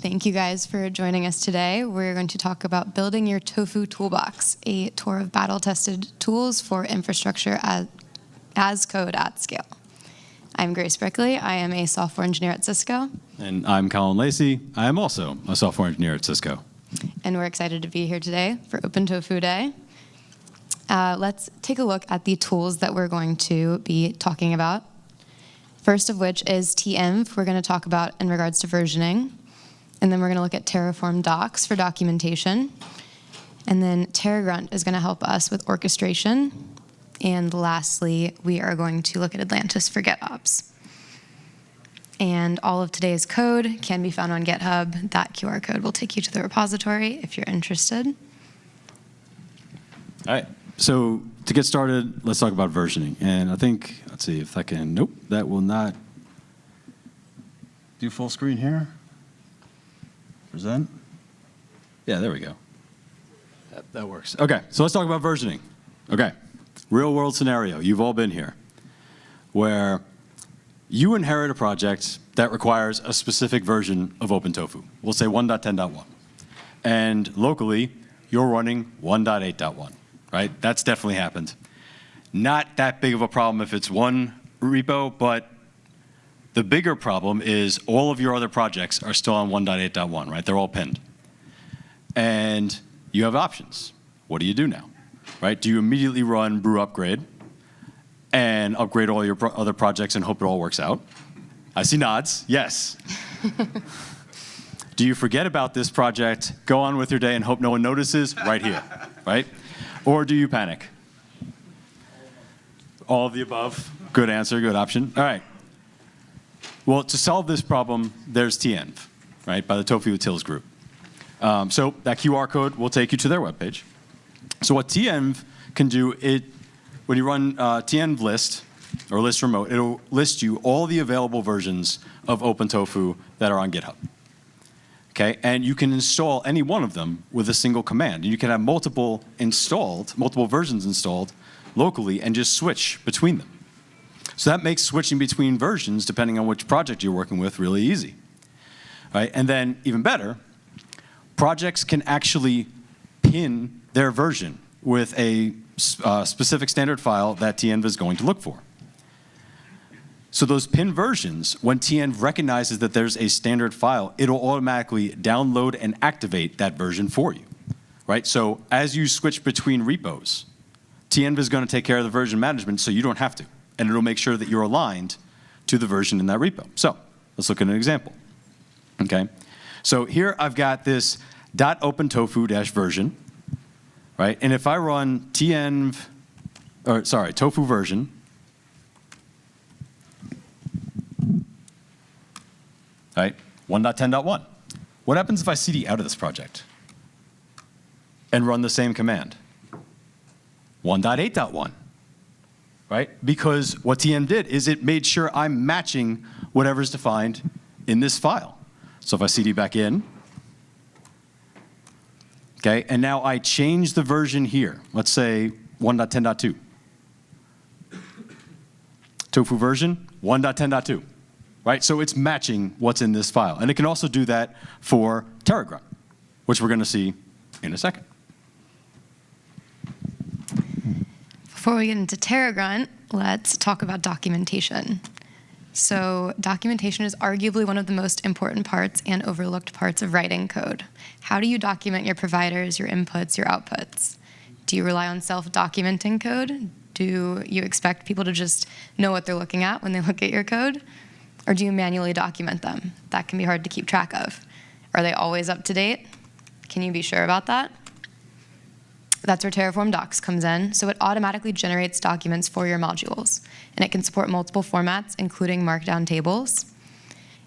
Thank you guys for joining us today. We're going to talk about building your Tofu Toolbox, a tour of battle-tested tools for infrastructure as code at scale. I'm Grace Brickley. I am a software engineer at Cisco. And I'm Colin Lacy. I am also a software engineer at Cisco. And we're excited to be here today for OpenTofu Day. Let's take a look at the tools that we're going to be talking about. First of which is tenv, we're going to talk about in regards to versioning. And then we're going to look at Terraform docs for documentation. And then Terragrunt is going to help us with orchestration. And lastly, we are going to look at Atlantis for GitOps. And all of today's code can be found on GitHub. That QR code will take you to the repository if you're interested. All right. So to get started, let's talk about versioning. And I think, let's see if I can, nope, that will not do full screen here. Present. Yeah, there we go. That works. Okay, so let's talk about versioning. Okay, real world scenario. You've all been here where you inherit a project that requires a specific version of OpenTofu. We'll say 1.10.1. And locally, you're running 1.8.1, right? That's definitely happened. Not that big of a problem if it's one repo, but the bigger problem is all of your other projects are still on 1.8.1, right? They're all pinned. And you have options. What do you do now, right? Do you immediately run brew upgrade and upgrade all your other projects and hope it all works out? I see nods, yes. Do you forget about this project, go on with your day and hope no one notices? Right here, right? Or do you panic? All of the above. Good answer, good option. All right. Well, to solve this problem, there's tenv, right, by the Tofu Utils group. So that QR code will take you to their webpage. So what tenv can do, when you run tenv list or list remote, it'll list you all the available versions of OpenTofu that are on GitHub. Okay, and you can install any one of them with a single command. And you can have multiple versions installed locally and just switch between them. So that makes switching between versions, depending on which project you're working with, really easy. Right? And then, even better, projects can actually pin their version with a specific standard file that tenv is going to look for. So those pin versions, when tenv recognizes that there's a standard file, it'll automatically download and activate that version for you. Right? So as you switch between repos, tenv is going to take care of the version management so you don't have to. And it'll make sure that you're aligned to the version in that repo. So let's look at an example. Okay, so here I've got this .opentofu-version, right? And if I run tofu version, right, 1.10.1. What happens if I cd out of this project and run the same command? 1.8.1. Right? Because what tenv did is it made sure I'm matching whatever's defined in this file. So if I cd back in, okay, and now I change the version here. Let's say 1.10.2. Tofu version, 1.10.2. Right? So it's matching what's in this file. And it can also do that for Terragrunt, which we're going to see in a second. Before we get into Terragrunt, let's talk about documentation. So documentation is arguably one of the most important parts and overlooked parts of writing code. How do you document your providers, your inputs, your outputs? Do you rely on self-documenting code? Do you expect people to just know what they're looking at when they look at your code? Or do you manually document them? That can be hard to keep track of. Are they always up to date? Can you be sure about that? That's where Terraform docs comes in. So it automatically generates documents for your modules. And it can support multiple formats, including markdown tables.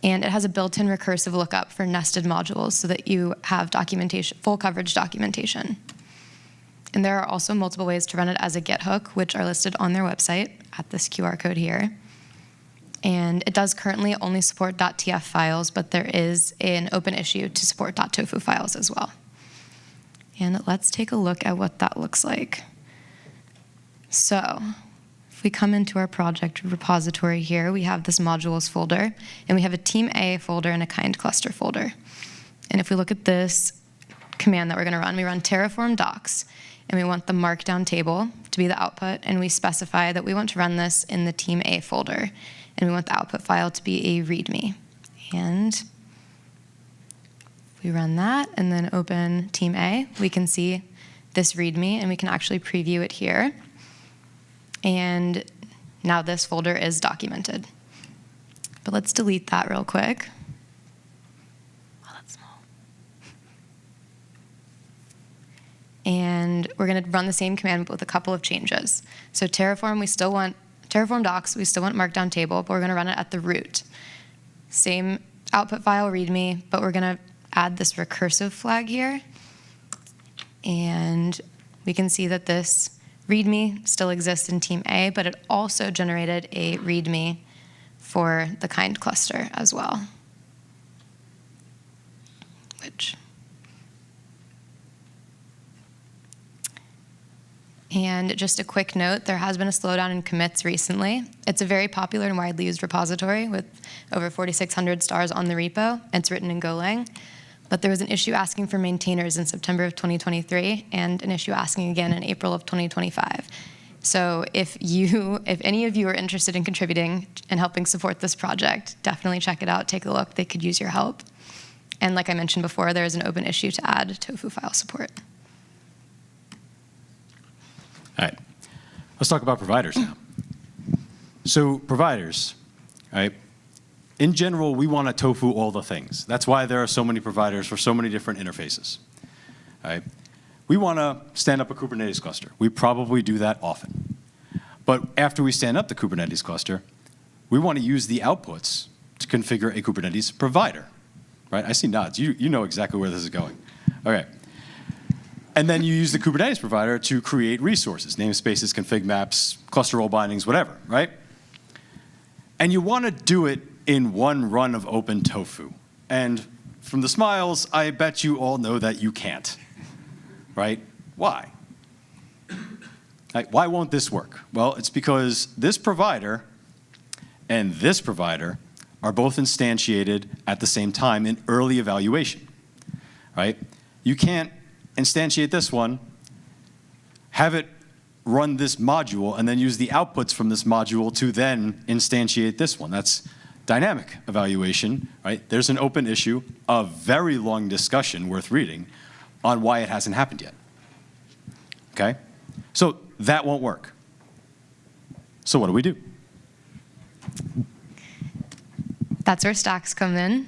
And it has a built-in recursive lookup for nested modules so that you have documentation, full coverage documentation. And there are also multiple ways to run it as a Git hook, which are listed on their website at this QR code here. And it does currently only support .tf files, but there is an open issue to support .tofu files as well. And let's take a look at what that looks like. So if we come into our project repository here, we have this modules folder, and we have a team A folder and a kind cluster folder. And if we look at this command that we're going to run, we run terraform docs, and we want the markdown table to be the output, and we specify that we want to run this in the team A folder, and we want the output file to be a README. And we run that and then open team A, we can see this README, and we can actually preview it here. And now this folder is documented. But let's delete that real quick. Oh, that's small. And we're going to run the same command but with a couple of changes. So terraform docs, we still want markdown table, but we're going to run it at the root. Same output file README, but we're going to add this recursive flag here. And we can see that this README still exists in team A, but it also generated a README for the kind cluster as well. And just a quick note, there has been a slowdown in commits recently. It's a very popular and widely used repository with over 4,600 stars on the repo. It's written in Golang. But there was an issue asking for maintainers in September of 2023 and an issue asking again in April of 2025. So if any of you are interested in contributing and helping support this project, definitely check it out, take a look. They could use your help. And like I mentioned before, there's an open issue to add tofu file support. All right, let's talk about providers now. So providers, right? In general, we want to tofu all the things. That's why there are so many providers for so many different interfaces. All right? We want to stand up a Kubernetes cluster. We probably do that often. But after we stand up the Kubernetes cluster, we want to use the outputs to configure a Kubernetes provider. Right? I see nods. You know exactly where this is going. Okay. And then you use the Kubernetes provider to create resources, namespaces, config maps, cluster role bindings, whatever, right? And you want to do it in one run of OpenTofu. And from the smiles, I bet you all know that you can't, right? Why? Like, why won't this work? Well, it's because this provider and this provider are both instantiated at the same time in early evaluation, right? You can't instantiate this one, have it run this module, and then use the outputs from this module to then instantiate this one. That's dynamic evaluation, right? There's an open issue, a very long discussion worth reading on why it hasn't happened yet. Okay? So that won't work. So what do we do? That's where stacks come in.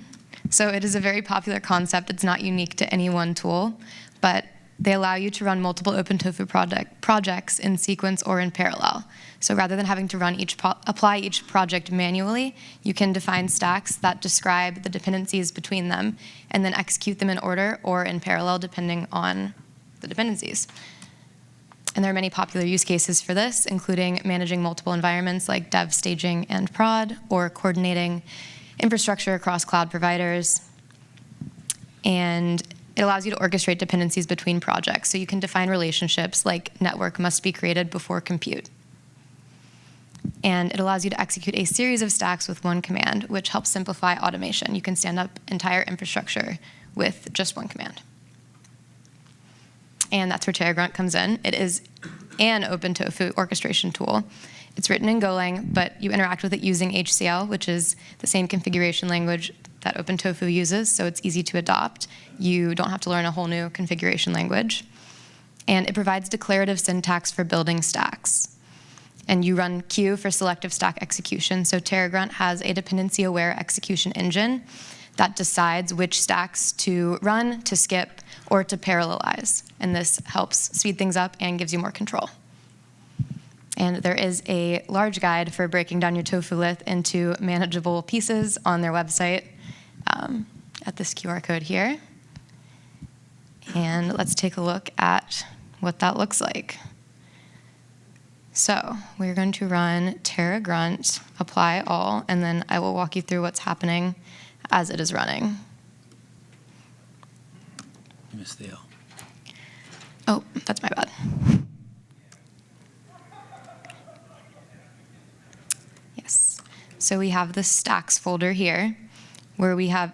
So it is a very popular concept. It's not unique to any one tool, but they allow you to run multiple OpenTofu projects in sequence or in parallel. So rather than having to apply each project manually, you can define stacks that describe the dependencies between them and then execute them in order or in parallel depending on the dependencies. And there are many popular use cases for this, including managing multiple environments like dev, staging, and prod, or coordinating infrastructure across cloud providers. And it allows you to orchestrate dependencies between projects. So you can define relationships like network must be created before compute. And it allows you to execute a series of stacks with one command, which helps simplify automation. You can stand up entire infrastructure with just one command. And that's where TerraGrunt comes in. It is an OpenTofu orchestration tool. It's written in Golang, but you interact with it using HCL, which is the same configuration language that OpenTofu uses, so it's easy to adopt. You don't have to learn a whole new configuration language. And it provides declarative syntax for building stacks. And you run Q for selective stack execution. So TerraGrunt has a dependency-aware execution engine that decides which stacks to run, to skip, or to parallelize. And this helps speed things up and gives you more control. And there is a large guide for breaking down your Tofulith into manageable pieces on their website at this QR code here. And let's take a look at what that looks like. So we're going to run TerraGrunt, apply all, and then I will walk you through what's happening as it is running. You missed the L. Oh, that's my bad. Yes. So we have the stacks folder here, where we have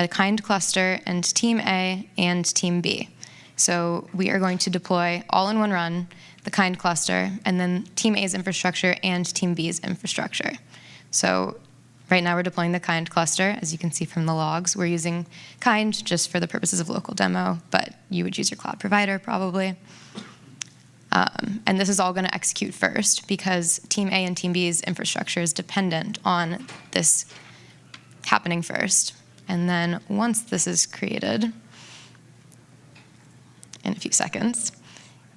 a kind cluster and team A and team B. So we are going to deploy all in one run the kind cluster, and then team A's infrastructure and team B's infrastructure. So right now we're deploying the kind cluster. As you can see from the logs, we're using kind just for the purposes of local demo, but you would use your cloud provider probably. And this is all going to execute first because team A and team B's infrastructure is dependent on this happening first. And then once this is created, in a few seconds,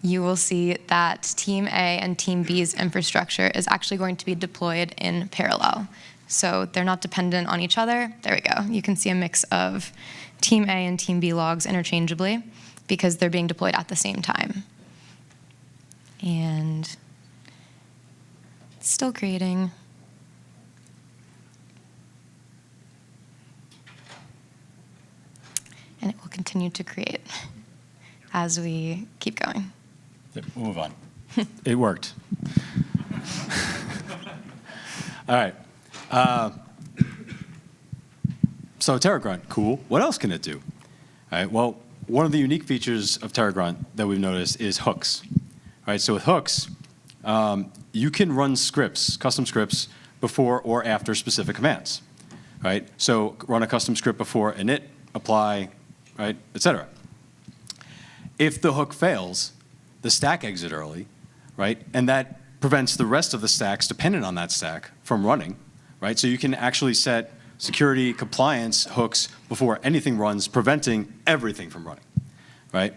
you will see that team A and team B's infrastructure is actually going to be deployed in parallel. So they're not dependent on each other. There we go. You can see a mix of team A and team B logs interchangeably because they're being deployed at the same time. And it's still creating. And it will continue to create as we keep going. We'll move on. It worked. All right. So TerraGrunt, cool. What else can it do? All right. Well, one of the unique features of TerraGrunt that we've noticed is hooks. All right. So with hooks, you can run scripts, custom scripts, before or after specific commands. Right. So run a custom script before init, apply, right, etc. If the hook fails, the stack exit early, right, and that prevents the rest of the stacks dependent on that stack from running, right? So you can actually set security compliance hooks before anything runs, preventing everything from running, right?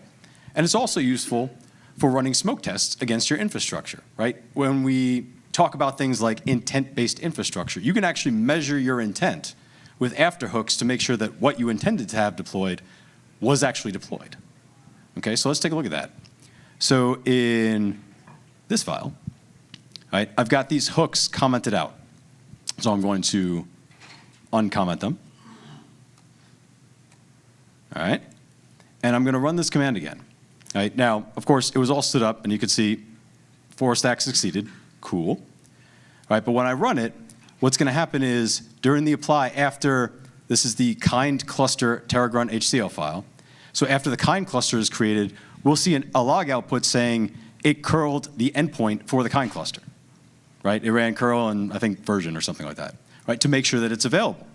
And it's also useful for running smoke tests against your infrastructure, right? When we talk about things like intent-based infrastructure, you can actually measure your intent with after hooks to make sure that what you intended to have deployed was actually deployed. Okay, so let's take a look at that. So in this file, right, I've got these hooks commented out. So I'm going to uncomment them. All right, and I'm going to run this command again. All right, now, of course, it was all stood up, and you could see 4 stacks succeeded. Cool. All right, but when I run it, what's going to happen is during the apply after, this is the kind cluster TerraGrunt HCL file. So after the kind cluster is created, we'll see a log output saying it curled the endpoint for the kind cluster, right? It ran curl and I think version or something like that, right? To make sure that it's available.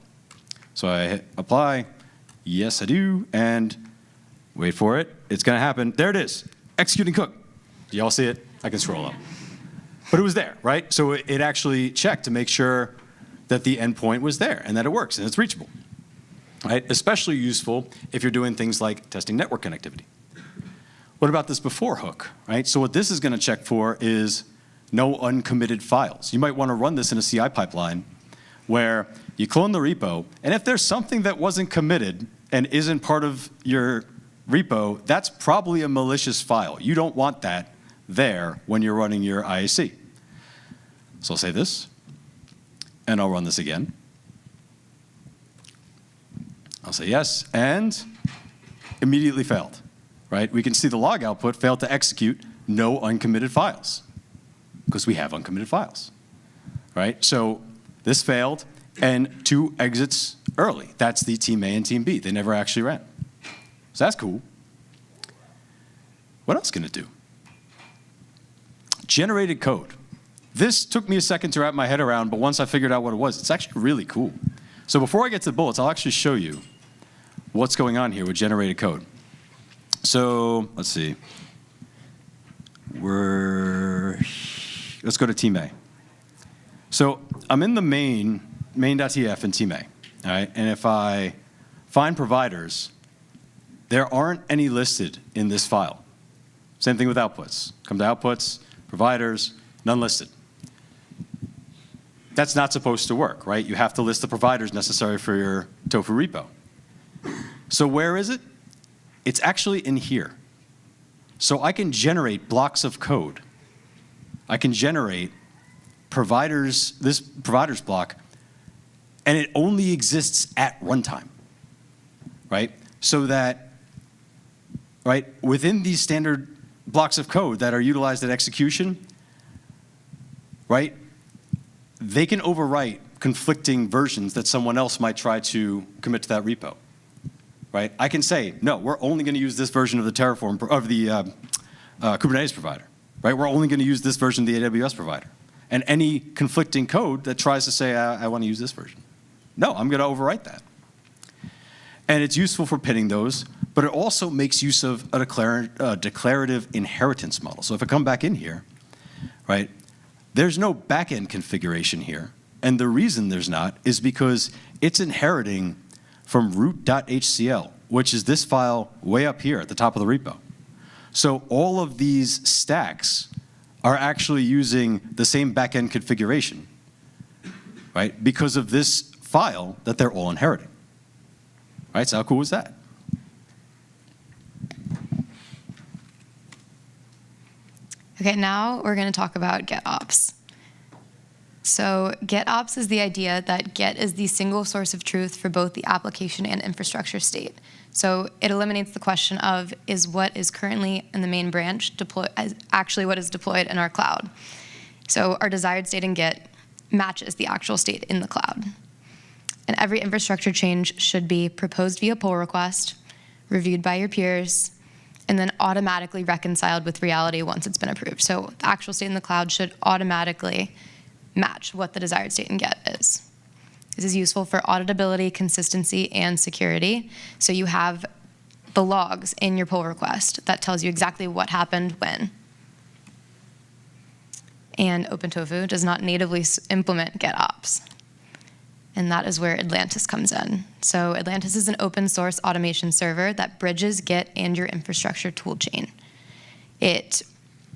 So I hit apply, yes I do, and wait for it. It's going to happen. There it is, executing cook. Do y'all see it? I can scroll up. But it was there, right? So it actually checked to make sure that the endpoint was there and that it works and it's reachable. Right? Especially useful if you're doing things like testing network connectivity. What about this before hook? Right? So what this is going to check for is no uncommitted files. You might want to run this in a CI pipeline where you clone the repo, and if there's something that wasn't committed and isn't part of your repo, that's probably a malicious file. You don't want that there when you're running your IaC. So I'll say this, and I'll run this again. I'll say yes, and immediately failed, right? We can see the log output failed to execute no uncommitted files because we have uncommitted files, right? So this failed, and 2 exits early. That's the team A and team B. They never actually ran. So that's cool. What else can it do? Generated code. This took me a second to wrap my head around, but once I figured out what it was, it's actually really cool. So before I get to the bullets, I'll actually show you what's going on here with generated code. So let's see. Let's go to team A. So I'm in the main.tf in team A. All right? And if I find providers, there aren't any listed in this file. Same thing with outputs. Come to outputs, providers, none listed. That's not supposed to work, right? You have to list the providers necessary for your Tofu repo. So where is it? It's actually in here. So I can generate blocks of code. I can generate providers, this providers block, and it only exists at runtime, right? So that, right, within these standard blocks of code that are utilized at execution, right, they can overwrite conflicting versions that someone else might try to commit to that repo. right? I can say, no, we're only going to use this version of the Terraform, of the Kubernetes provider, right? We're only going to use this version of the AWS provider. And any conflicting code that tries to say, I want to use this version. No, I'm going to overwrite that. And it's useful for pinning those, but it also makes use of a declarative inheritance model. So if I come back in here, right, there's no backend configuration here. And the reason there's not is because it's inheriting from root.hcl, which is this file way up here at the top of the repo. So all of these stacks are actually using the same backend configuration, right, because of this file that they're all inheriting. Right, so how cool is that? Okay, now we're going to talk about GetOps. So GetOps is the idea that Get is the single source of truth for both the application and infrastructure state. So it eliminates the question of, is what is currently in the main branch actually what is deployed in our cloud? So our desired state in Git matches the actual state in the cloud. And every infrastructure change should be proposed via pull request, reviewed by your peers, and then automatically reconciled with reality once it's been approved. So the actual state in the cloud should automatically match what the desired state in Get is. This is useful for auditability, consistency, and security. So you have the logs in your pull request that tells you exactly what happened when. And OpenTofu does not natively implement GetOps. And that is where Atlantis comes in. So Atlantis is an open source automation server that bridges Git and your infrastructure toolchain. It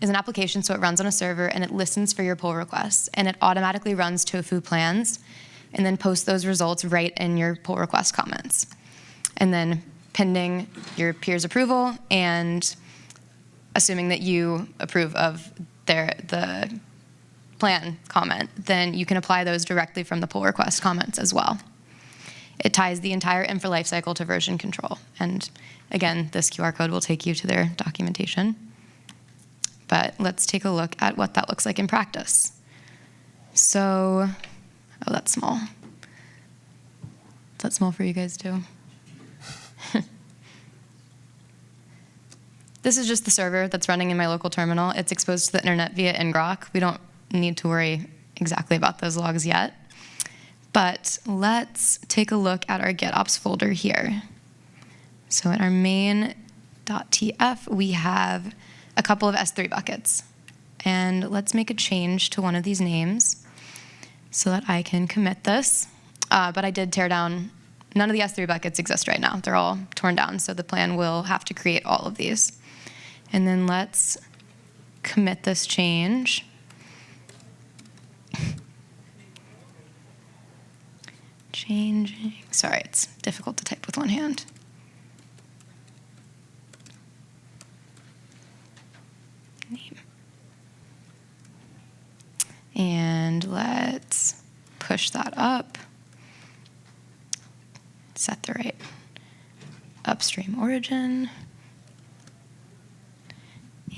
is an application, so it runs on a server, and it listens for your pull requests. And it automatically runs Tofu plans, and then posts those results right in your pull request comments. And then pending your peers' approval, and assuming that you approve of the plan comment, then you can apply those directly from the pull request comments as well. It ties the entire infra lifecycle to version control. And again, this QR code will take you to their documentation. But let's take a look at what that looks like in practice. So, oh, that's small. Is that small for you guys too? This is just the server that's running in my local terminal. It's exposed to the internet via ngrok. We don't need to worry exactly about those logs yet. But let's take a look at our GetOps folder here. So in our main.tf, we have a couple of S3 buckets. And let's make a change to one of these names so that I can commit this. But I did tear down, none of the S3 buckets exist right now. They're all torn down, so the plan will have to create all of these. And then let's commit this change. Changing, sorry, it's difficult to type with one hand. Name. And let's push that up. Set the right upstream origin.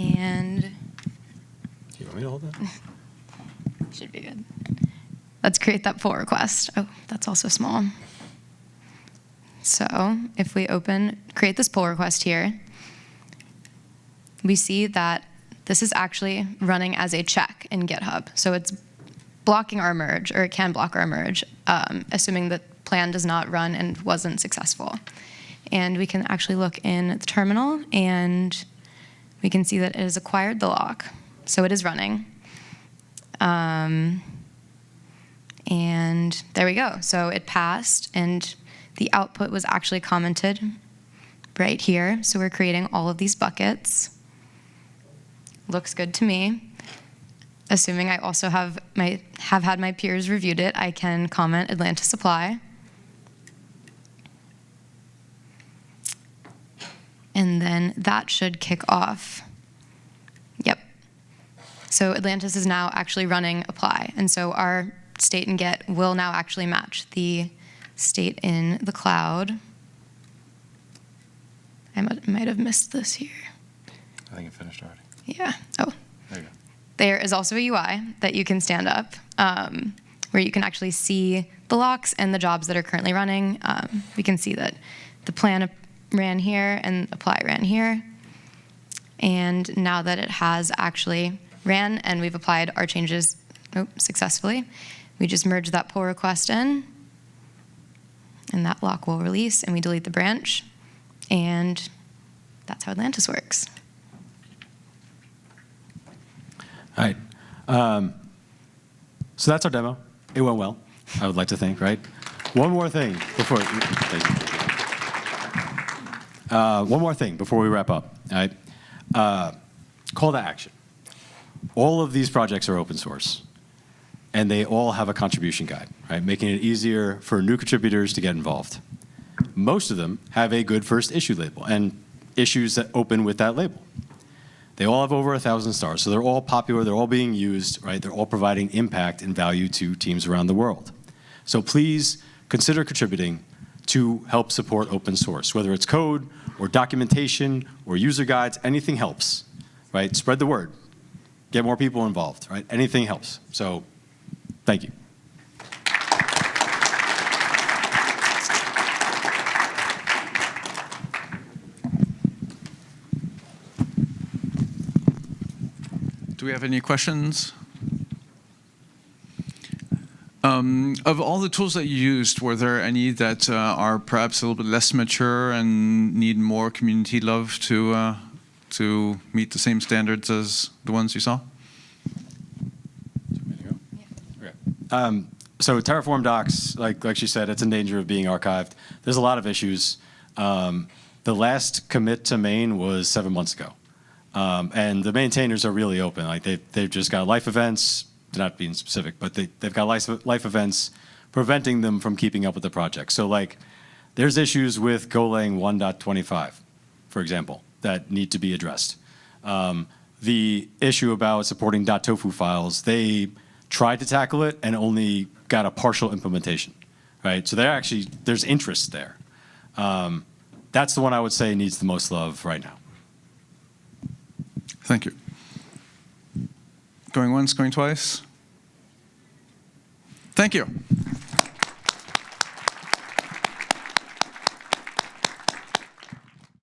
And Do you want me to hold that? should be good. Let's create that pull request. Oh, that's also small. So if we create this pull request here, we see that this is actually running as a check in GitHub. So it's blocking our merge, or it can block our merge, assuming the plan does not run and wasn't successful. And we can actually look in the terminal, and we can see that it has acquired the lock. So it is running. And there we go. So it passed, and the output was actually commented right here. So we're creating all of these buckets. Looks good to me. Assuming I also have had my peers reviewed it, I can comment Atlantis apply. And then that should kick off. Yep. So Atlantis is now actually running apply. And so our state in Get will now actually match the state in the cloud. I might have missed this here. I think it finished already. Yeah. Oh. There you go. There is also a UI that you can stand up where you can actually see the locks and the jobs that are currently running. We can see that the plan ran here and apply ran here. And now that it has actually ran and we've applied our changes successfully, we just merge that pull request in, and that lock will release, and we delete the branch, and that's how Atlantis works. All right. So that's our demo. It went well, I would like to think, right? One more thing before. Thank you. One more thing before we wrap up. All right. Call to action. All of these projects are open source, and they all have a contribution guide, right? Making it easier for new contributors to get involved. Most of them have a good first issue label and issues that open with that label. They all have over 1,000 stars, so they're all popular, they're all being used, right? They're all providing impact and value to teams around the world. So please consider contributing to help support open source, whether it's code or documentation or user guides, anything helps, right? Spread the word, get more people involved, right? Anything helps. So thank you. Do we have any questions? Of all the tools that you used, were there any that are perhaps a little bit less mature and need more community love to meet the same standards as the ones you saw? So Terraform docs, like she said, it's in danger of being archived. There's a lot of issues. The last commit to main was 7 months ago. And the maintainers are really open. Like they've just got life events, not being specific, but they've got life events preventing them from keeping up with the project. So like there's issues with Golang 1.25, for example, that need to be addressed. The issue about supporting .tofu files, they tried to tackle it and only got a partial implementation, right? So there's interest there. That's the one I would say needs the most love right now. Thank you. Going once, going twice? Thank you.